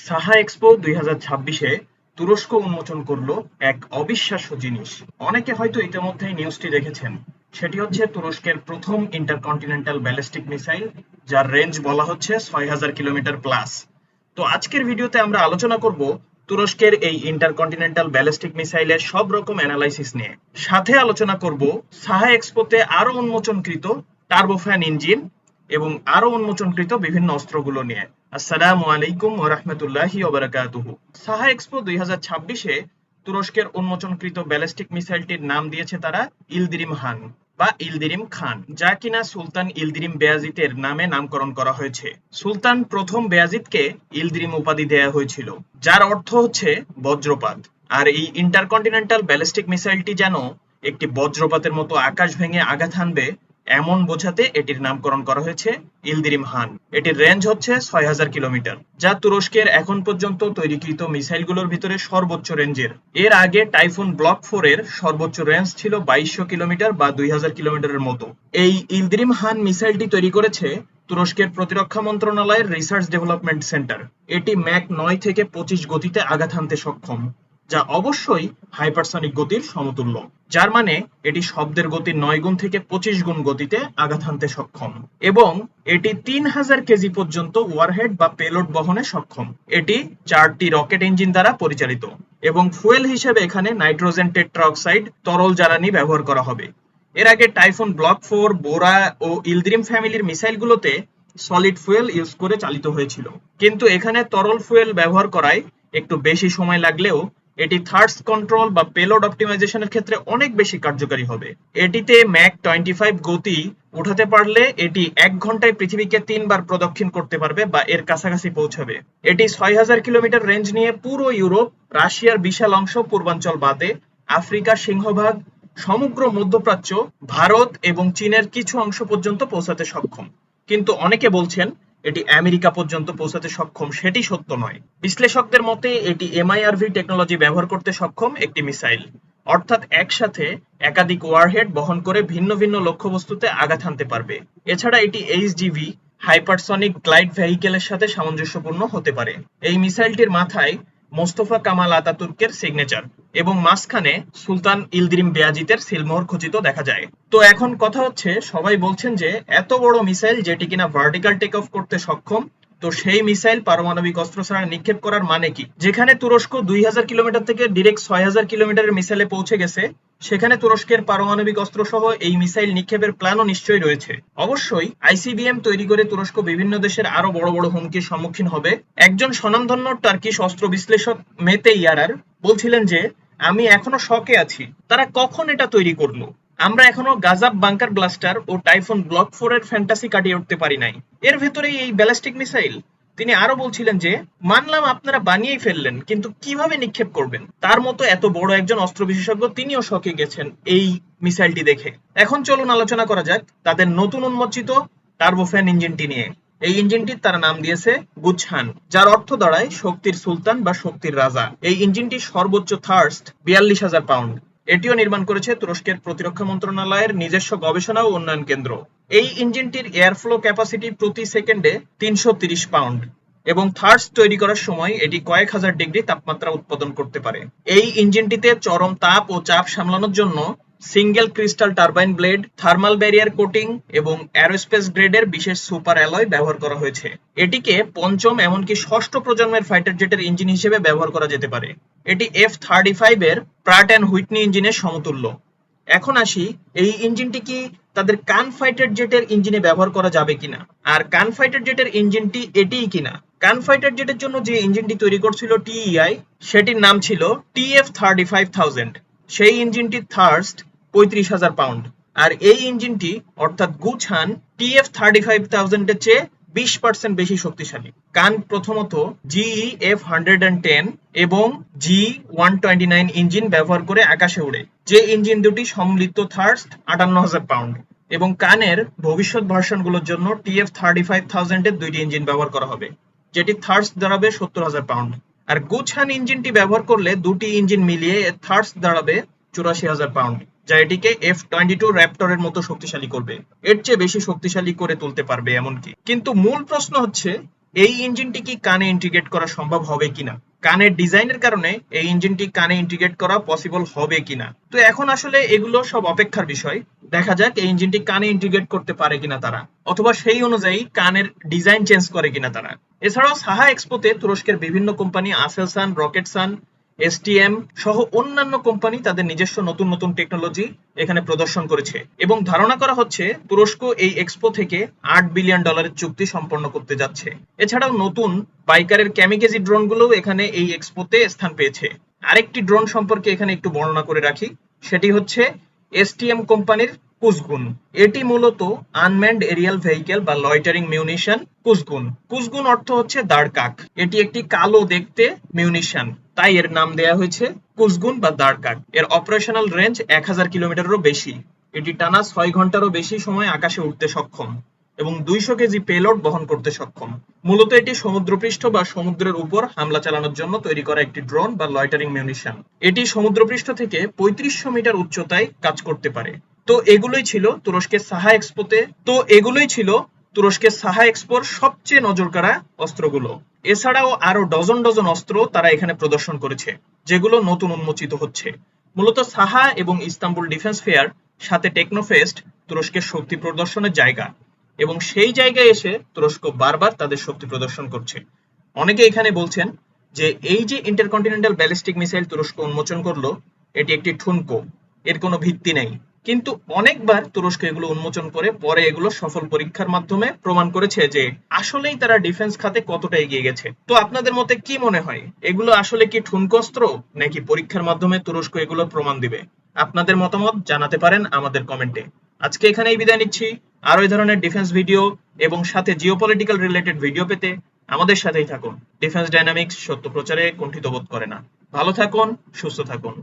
Saha expo 2026-এ তুরস্ক উন্মোচন করলো এক অবিশ্বাস্য জিনিস। অনেকে হয়তো ইতিমধ্যেই নিউজটি দেখেছেন। সেটি হচ্ছে তুরস্কের প্রথম ইন্টারকন্টিনেন্টাল ব্যালিস্টিক মিসাইল, যার রেঞ্জ বলা হচ্ছে 6000 কিলোমিটার প্লাস। তো আজকের ভিডিওতে আমরা আলোচনা করব তুরস্কের এই ইন্টারকন্টিনেন্টাল ব্যালিস্টিক মিসাইলের সব রকম অ্যানালাইসিস নিয়ে। সাথে আলোচনা করব সাহা এক্সপোতে আরো উন্মোচনকৃত টার্বোফ্যান ইঞ্জিন এবং আরো উন্মোচনকৃত বিভিন্ন অস্ত্রগুলো নিয়ে। আসসালামু আলাইকুম ওয়া রাহমাতুল্লাহি ওয়া বারাকাতুহু। সাহা এক্সপো 2026-এ তুরস্কের উন্মোচনকৃত ব্যালিস্টিক মিসাইলটির নাম দিয়েছে তারা ইলদিরিম হান বা ইলদিরিম খান, যা কিনা সুলতান ইলদিরিম বেয়াজিতের নামে নামকরণ করা হয়েছে। সুলতান প্রথম বেয়াজিদকে ইলদিরিম উপাধি দেয়া হয়েছিল, যার অর্থ হচ্ছে বজ্রপাত। আর এই ইন্টারকন্টিনেন্টাল ব্যালিস্টিক মিসাইলটি যেন একটি বজ্রপাতের মতো আকাশ ভেঙে আঘাত হানবে, এমন বোঝাতে এটির নামকরণ করা হয়েছে ইলদিরিম হান। এটির রেঞ্জ হচ্ছে 6000 কিলোমিটার, যা তুরস্কের এখন পর্যন্ত তৈরিকৃত মিসাইলগুলোর ভিতরে সর্বোচ্চ রেঞ্জের। এর আগে টাইফুন ব্লক 4 এর সর্বোচ্চ রেঞ্জ ছিল 2200 কিলোমিটার বা 2000 কিলোমিটারের মতো। এই ইলদিরিম হান মিসাইলটি তৈরি করেছে তুরস্কের প্রতিরক্ষা মন্ত্রণালয়ের রিসার্চ ডেভেলপমেন্ট সেন্টার। এটি ম্যাক 9 থেকে 25 গতিতে আঘাত হানতে সক্ষম, যা অবশ্যই হাইপারসনিক গতির সমতুল্য। যার মানে এটি শব্দের গতির 9 গুণ থেকে 25 গুণ গতিতে আঘাত হানতে সক্ষম, এবং এটি 3000 কেজি পর্যন্ত ওয়ারহেড বা পেলোড বহনে সক্ষম। এটি 4টি রকেট ইঞ্জিন দ্বারা পরিচালিত, এবং ফুয়েল হিসেবে এখানে নাইট্রোজেন টেট্রা অক্সাইড তরল জ্বালানি ব্যবহার করা হবে। এর আগে টাইফুন ব্লক 4, বোরা ও ইলদিরিম ফ্যামিলির মিসাইলগুলোতে সলিড ফুয়েল ইউজ করে চালিত হয়েছিল, কিন্তু এখানে তরল ফুয়েল ব্যবহার করায় একটু বেশি সময় লাগলেও এটি থার্স্ট কন্ট্রোল বা পেলোড অপটিমাইজেশনের ক্ষেত্রে অনেক বেশি কার্যকারী হবে। এটিতে ম্যাক 25 গতি উঠাতে পারলে এটি 1 ঘন্টায় পৃথিবীকে 3 বার প্রদক্ষিণ করতে পারবে বা এর কাছাকাছি পৌঁছাবে। এটি 6000 কিলোমিটার রেঞ্জ নিয়ে পুরো ইউরোপ, রাশিয়ার বিশাল অংশ পূর্বাঞ্চল বাদে আফ্রিকার সিংহভাগ, সমগ্র মধ্যপ্রাচ্য, ভারত এবং চীনের কিছু অংশ পর্যন্ত পৌঁছাতে সক্ষম। কিন্তু অনেকে বলছেন এটি আমেরিকা পর্যন্ত পৌঁছাতে সক্ষম, সেটি সত্য নয়। বিশ্লেষকদের মতে এটি এমআইআরভি টেকনোলজি ব্যবহার করতে সক্ষম একটি মিসাইল, অর্থাৎ একসাথে একাধিক ওয়ারহেড বহন করে ভিন্ন ভিন্ন লক্ষ্যবস্তুতে আঘাত হানতে পারবে। এছাড়া এটি এইচজিভি হাইপারসনিক গ্লাইড ভেহিকেলের সাথে সামঞ্জস্যপূর্ণ হতে পারে। এই মিসাইলটির মাথায় মোস্তফা কামাল আতাতুর্কের সিগনেচার এবং মাঝখানে সুলতান ইলদিরিম বেয়াজিতের সিলমোহর খচিত দেখা যায়। তো এখন কথা হচ্ছে, সবাই বলছেন যে এত বড় মিসাইল যেটি কিনা ভার্টিক্যাল টেক অফ করতে সক্ষম, তো সেই মিসাইল পারমাণবিক অস্ত্র ছাড়া নিক্ষেপ করার মানে কি? যেখানে তুরস্ক 2000 কিলোমিটার থেকে ডিরেক্ট 6000 কিলোমিটারের মিসাইলে পৌঁছে গেছে, সেখানে তুরস্কের পারমাণবিক অস্ত্র সহ এই মিসাইল নিক্ষেপের প্ল্যানও নিশ্চয়ই রয়েছে। অবশ্যই আইসিবিএম তৈরি করে তুরস্ক বিভিন্ন দেশের আরো বড় বড় হুমকির সম্মুখীন হবে। একজন স্বনামধন্য টার্কিশ অস্ত্র বিশ্লেষক মেতে ইয়ারার বলছিলেন যে, আমি এখনো শকে আছি, তারা কখন এটা তৈরি করলো। আমরা এখনো গাজাব বাংকার ব্লাস্টার ও টাইফুন ব্লক 4 এর ফ্যান্টাসি কাটিয়ে উঠতে পারি নাই, এর ভেতরেই এই ব্যালিস্টিক মিসাইল। তিনি আরো বলছিলেন যে, মানলাম আপনারা বানিয়েই ফেললেন, কিন্তু কিভাবে নিক্ষেপ করবেন? তার মতো এত বড় একজন অস্ত্র বিশেষজ্ঞ তিনিও শকে গেছেন এই মিসাইলটি দেখে। এখন চলুন আলোচনা করা যাক তাদের নতুন উন্মোচিত টার্বোফ্যান ইঞ্জিনটি নিয়ে। এই ইঞ্জিনটির তারা নাম দিয়েছে গুছহান, যার অর্থ দাঁড়ায় শক্তির সুলতান বা শক্তির রাজা। এই ইঞ্জিনটির সর্বোচ্চ থার্স্ট 42,000 পাউন্ড। এটিও নির্মাণ করেছে তুরস্কের প্রতিরক্ষা মন্ত্রণালয়ের নিজস্ব গবেষণা ও উন্নয়ন কেন্দ্র। এই ইঞ্জিনটির এয়ারফ্লো ক্যাপাসিটি প্রতি সেকেন্ডে 330 পাউন্ড, এবং থার্স্ট তৈরি করার সময় এটি কয়েক হাজার ডিগ্রি তাপমাত্রা উৎপাদন করতে পারে। এই ইঞ্জিনটিতে চরম তাপ ও চাপ সামলানোর জন্য single crystal turbine blade, thermal barrier coating এবং অ্যারোস্পেস গ্রেডের বিশেষ সুপার অ্যালয় ব্যবহার করা হয়েছে। এটিকে পঞ্চম এমনকি ষষ্ঠ প্রজন্মের ফাইটার জেটের ইঞ্জিন হিসেবে ব্যবহার করা যেতে পারে। এটি F-35 এর প্রাট অ্যান্ড হুইটনি ইঞ্জিনের সমতুল্য। এখন আসি, এই ইঞ্জিনটি কি তাদের কান ফাইটার জেটের ইঞ্জিনে ব্যবহার করা যাবে কিনা, আর কান ফাইটার জেটের ইঞ্জিনটি এটিই কিনা। কান ফাইটার জেটের জন্য যে ইঞ্জিনটি তৈরি করছিল টিইআই, সেটির নাম ছিল TF-35,000। সেই ইঞ্জিনটির থার্স্ট 35,000 পাউন্ড, আর এই ইঞ্জিনটি অর্থাৎ গুছহান TF-35,000 এর চেয়ে 20% বেশি শক্তিশালী। কান প্রথমত জিই F-110 এবং G-129 ইঞ্জিন ব্যবহার করে আকাশে উড়ে, যে ইঞ্জিন দুটি সম্মিলিত থার্স্ট 58,000 পাউন্ড, এবং কানের ভবিষ্যৎ ভার্সনগুলোর জন্য TF-35,000 এর দুইটি ইঞ্জিন ব্যবহার করা হবে, যেটি থার্স্ট দাঁড়াবে 70,000 পাউন্ড। আর গুছহান ইঞ্জিনটি ব্যবহার করলে দুটি ইঞ্জিন মিলিয়ে এর থার্স্ট দাঁড়াবে 84,000 পাউন্ড, যা এটিকে F-22 র্যাপটরের মতো শক্তিশালী করবে, এর চেয়ে বেশি শক্তিশালী করে তুলতে পারবে এমনকি। কিন্তু মূল প্রশ্ন হচ্ছে, এই ইঞ্জিনটি কি কানে ইন্টিগ্রেট করা সম্ভব হবে কিনা, কানের ডিজাইনের কারণে এই ইঞ্জিনটি কানে ইন্টিগ্রেট করা পসিবল হবে কিনা। তো এখন আসলে এগুলো সব অপেক্ষার বিষয়, দেখা যাক এই ইঞ্জিনটি কানে ইন্টিগ্রেট করতে পারে কিনা তারা, অথবা সেই অনুযায়ী কানের ডিজাইন চেঞ্জ করে কিনা তারা। এছাড়াও সাহা এক্সপোতে তুরস্কের বিভিন্ন কোম্পানি আসেলসান, রকেটসান, এসটিএম সহ অন্যান্য কোম্পানি তাদের নিজস্ব নতুন নতুন টেকনোলজি এখানে প্রদর্শন করেছে এবং ধারণা করা হচ্ছে তুরস্ক এই এক্সপো থেকে $8 বিলিয়ন চুক্তি সম্পন্ন করতে যাচ্ছে। এছাড়াও নতুন বাইকারের ক্যামিকেজি ড্রোনগুলোও এখানে এই এক্সপোতে স্থান পেয়েছে। আরেকটি ড্রোন সম্পর্কে এখানে একটু বর্ণনা করে রাখি, সেটি হচ্ছে এসটিএম কোম্পানির কুসগুন। এটি মূলত আনম্যান্ড এরিয়াল ভেহিকেল বা লয়টারিং মিউনিশন কুসগুন। কুসগুন অর্থ হচ্ছে দাঁড় কাক। এটি একটি কালো দেখতে মিউনিশন, তাই এর নাম দেয়া হয়েছে কুসগুন বা দাঁড় কাক। এর অপারেশনাল রেঞ্জ 1000 কিলোমিটারেরও বেশি। এটি টানা 6 ঘন্টারও বেশি সময় আকাশে উঠতে সক্ষম এবং 200 কেজি পেলোড বহন করতে সক্ষম। মূলত এটি সমুদ্রপৃষ্ঠ বা সমুদ্রের উপর হামলা চালানোর জন্য তৈরি করা একটি ড্রোন বা লয়টারিং মিউনিশন। এটি সমুদ্রপৃষ্ঠ থেকে 3500 মিটার উচ্চতায় কাজ করতে পারে। তো এগুলোই ছিল তুরস্কের সাহা এক্সপোর সবচেয়ে নজরকাড়া অস্ত্রগুলো। এছাড়াও আরো ডজন ডজন অস্ত্র তারা এখানে প্রদর্শন করেছে, যেগুলো নতুন উন্মোচিত হচ্ছে। মূলত সাহা এবং ইস্তাম্বুল ডিফেন্স ফেয়ার সাথে টেকনোফেস্ট তুরস্কের শক্তি প্রদর্শনের জায়গা, এবং সেই জায়গায় এসে তুরস্ক বারবার তাদের শক্তি প্রদর্শন করছে। অনেকে এখানে বলছেন যে এই যে ইন্টারকন্টিনেন্টাল ব্যালিস্টিক মিসাইল তুরস্ক উন্মোচন করলো, এটি একটি ঠুনকো, এর কোনো ভিত্তি নেই। কিন্তু অনেকবার তুরস্ক এগুলো উন্মোচন করে পরে এগুলো সফল পরীক্ষার মাধ্যমে প্রমাণ করেছে যে আসলেই তারা ডিফেন্স খাতে কতটা এগিয়ে গেছে। তো আপনাদের মতে কি মনে হয়, এগুলো আসলে কি ঠুনকো অস্ত্র, নাকি পরীক্ষার মাধ্যমে তুরস্ক এগুলো প্রমাণ দিবে? আপনাদের মতামত জানাতে পারেন আমাদের কমেন্টে। আজকে এখানেই বিদায় নিচ্ছি। আরো এই ধরনের ডিফেন্স ভিডিও এবং সাথে জিওপলিটিক্যাল রিলেটেড ভিডিও পেতে আমাদের সাথেই থাকুন। ডিফেন্স ডায়নামিক্স সত্য প্রচারে কুণ্ঠিত বোধ করে না। ভালো থাকুন, সুস্থ থাকুন।